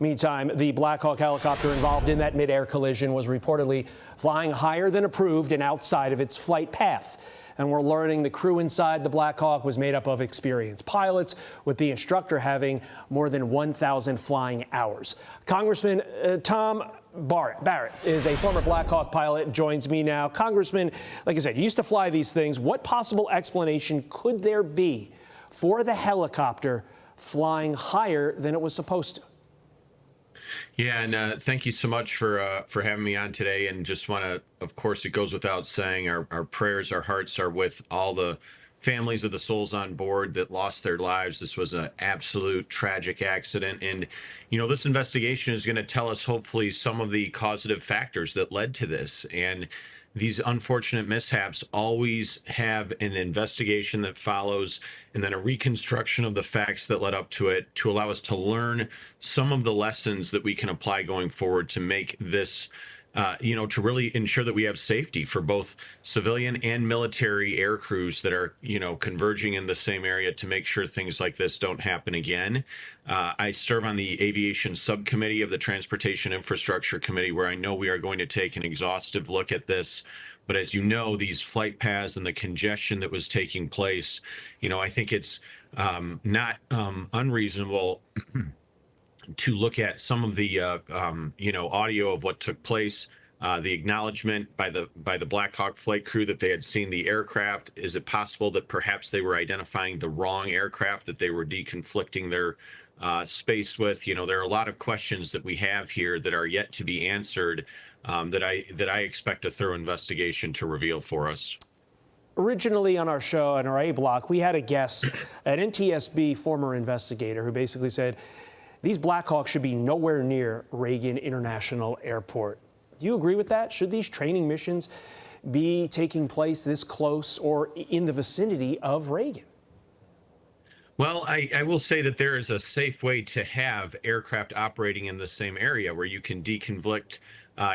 Meantime, the Black Hawk helicopter involved in that mid-air collision was reportedly flying higher than approved and outside of its flight path. And we're learning the crew inside the Black Hawk was made up of experienced pilots, with the instructor having more than 1,000 flying hours. Congressman Tom Barrett is a former Black Hawk pilot, joins me now. Congressman, like I said, you used to fly these things. What possible explanation could there be for the helicopter flying higher than it was supposed to? Yeah, and thank you so much for having me on today. And just want to, of course, it goes without saying, our prayers, our hearts are with all the families of the souls on board that lost their lives. This was an absolute tragic accident. And, you know, this investigation is going to tell us, hopefully, some of the causative factors that led to this. And these unfortunate mishaps always have an investigation that follows and then a reconstruction of the facts that led up to it to allow us to learn some of the lessons that we can apply going forward to make this, to really ensure that we have safety for both civilian and military air crews that are, converging in the same area to make sure things like this don't happen again. I serve on the aviation subcommittee of the Transportation Infrastructure Committee, where I know we are going to take an exhaustive look at this. But as you know, these flight paths and the congestion that was taking place, I think it's not unreasonable to look at some of the audio of what took place, the acknowledgement by the Black Hawk flight crew that they had seen the aircraft. Is it possible that perhaps they were identifying the wrong aircraft that they were deconflicting their space with? There are a lot of questions that we have here that are yet to be answered, that I expect a thorough investigation to reveal for us. Originally on our show, on our A block, we had a guest, an NTSB former investigator, who basically said these Black Hawks should be nowhere near Reagan International Airport. Do you agree with that? Should these training missions be taking place this close or in the vicinity of Reagan? Well, I will say that there is a safe way to have aircraft operating in the same area where you can deconflict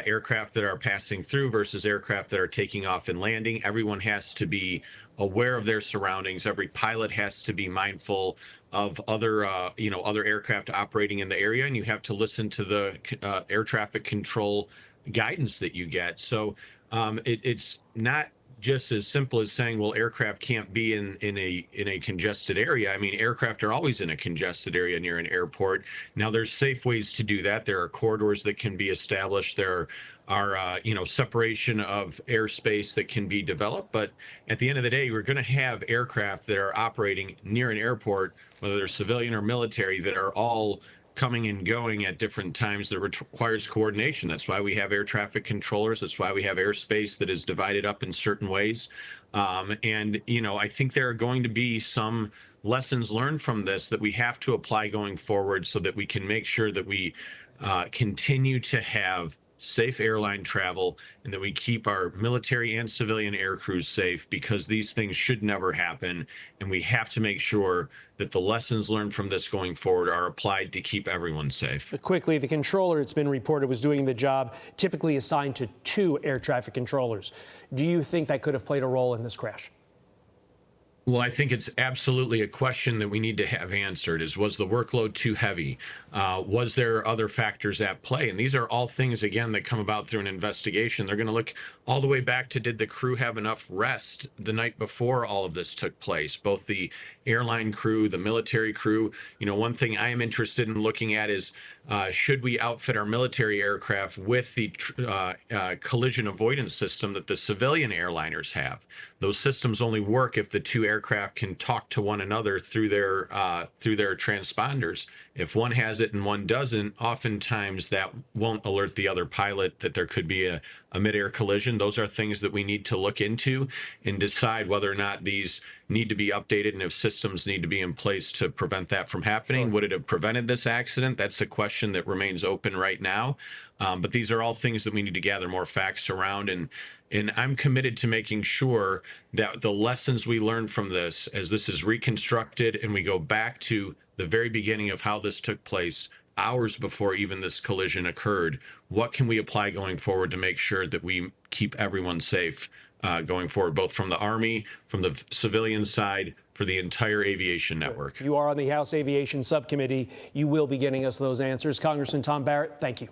aircraft that are passing through versus aircraft that are taking off and landing. Everyone has to be aware of their surroundings. Every pilot has to be mindful of other aircraft operating in the area, and you have to listen to the air traffic control guidance that you get. So it's not just as simple as saying, well, aircraft can't be in a congested area. I mean, aircraft are always in a congested area near an airport. Now, there's safe ways to do that. There are corridors that can be established. There are separation of airspace that can be developed. But at the end of the day, we're going to have aircraft that are operating near an airport, whether they're civilian or military, that are all coming and going at different times that requires coordination. That's why we have air traffic controllers. That's why we have airspace that is divided up in certain ways. I think there are going to be some lessons learned from this that we have to apply going forward so that we can make sure that we continue to have safe airline travel and that we keep our military and civilian air crews safe, because these things should never happen. And we have to make sure that the lessons learned from this going forward are applied to keep everyone safe. But quickly, the controller, it's been reported, was doing the job typically assigned to 2 air traffic controllers. Do you think that could have played a role in this crash? Well, I think it's absolutely a question that we need to have answered was the workload too heavy? Was there other factors at play? And these are all things, again, that come about through an investigation. They're going to look all the way back to, did the crew have enough rest the night before all of this took place? Both the airline crew, the military crew. One thing I am interested in looking at is, should we outfit our military aircraft with the collision avoidance system that the civilian airliners have? Those systems only work if the 2 aircraft can talk to one another through their transponders. If one has it and one doesn't, oftentimes that won't alert the other pilot that there could be a mid-air collision. Those are things that we need to look into and decide whether or not these need to be updated, and if systems need to be in place to prevent that from happening. Sure. Would it have prevented this accident? That's a question that remains open right now. But these are all things that we need to gather more facts around. And I'm committed to making sure that the lessons we learn from this, as this is reconstructed and we go back to the very beginning of how this took place, hours before even this collision occurred, what can we apply going forward to make sure that we keep everyone safe going forward, both from the Army, from the civilian side, for the entire aviation network. You are on the House Aviation Subcommittee. You will be getting us those answers. Congressman Tom Barrett, thank you.